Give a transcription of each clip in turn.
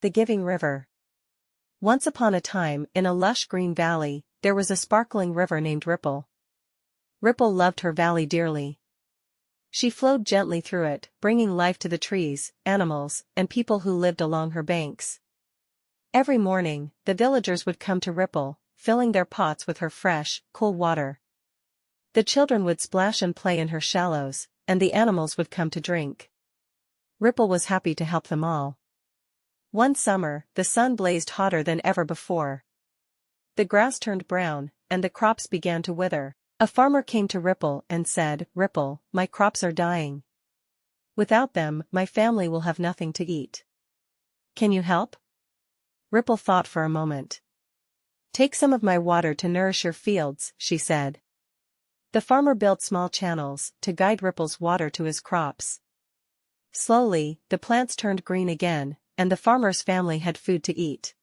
The Giving River. Once upon a time, in a lush green valley, there was a sparkling river named Ripple. Ripple loved her valley dearly. She flowed gently through it, bringing life to the trees, animals, and people who lived along her banks. Every morning, the villagers would come to Ripple, filling their pots with her fresh, cool water. The children would splash and play in her shallows, and the animals would come to drink. Ripple was happy to help them all. One summer, the sun blazed hotter than ever before. The grass turned brown, and the crops began to wither. A farmer came to Ripple and said, "Ripple, my crops are dying. Without them, my family will have nothing to eat. Can you help?" Ripple thought for a moment. "Take some of my water to nourish your fields," she said. The farmer built small channels to guide Ripple's water to his crops. Slowly, the plants turned green again, and the farmer's family had food to eat.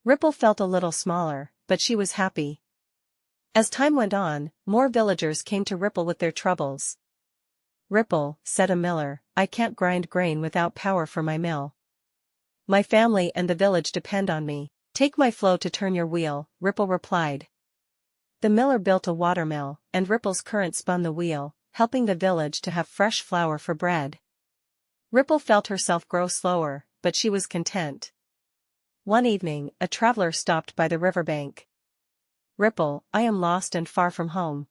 Ripple felt a little smaller, but she was happy. As time went on, more villagers came to Ripple with their troubles. "Ripple," said a miller, "I can't grind grain without power for my mill. My family and the village depend on me." "Take my flow to turn your wheel," Ripple replied. The miller built a watermill, and Ripple's current spun the wheel, helping the village to have fresh flour for bread. Ripple felt herself grow slower, but she was content. One evening, a traveler stopped by the riverbank. "Ripple, I am lost and far from home.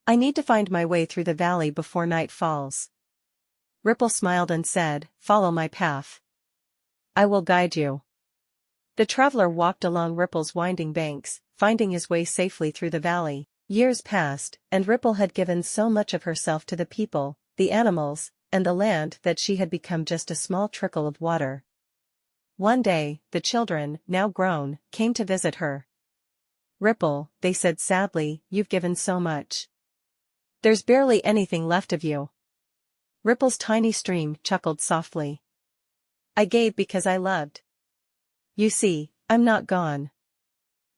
I need to find my way through the valley before night falls." Ripple smiled and said, "Follow my path. I will guide you." The traveler walked along Ripple's winding banks, finding his way safely through the valley. Years passed, and Ripple had given so much of herself to the people, the animals, and the land that she had become just a small trickle of water. One day, the children, now grown, came to visit her. "Ripple," they said sadly, "you've given so much. There's barely anything left of you." Ripple's tiny stream chuckled softly. "I gave because I loved. You see, I'm not gone.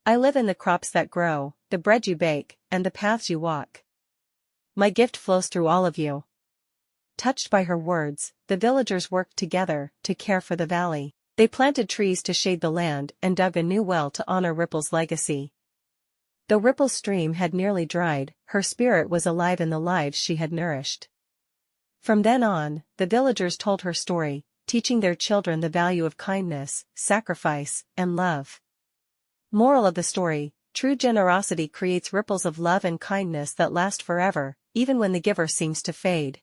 I live in the crops that grow, the bread you bake, and the paths you walk. My gift flows through all of you." Touched by her words, the villagers worked together to care for the valley. They planted trees to shade the land and dug a new well to honor Ripple's legacy. Though Ripple's stream had nearly dried, her spirit was alive in the lives she had nourished. From then on, the villagers told her story, teaching their children the value of kindness, sacrifice, and love. Moral of the story: true generosity creates ripples of love and kindness that last forever, even when the giver seems to fade.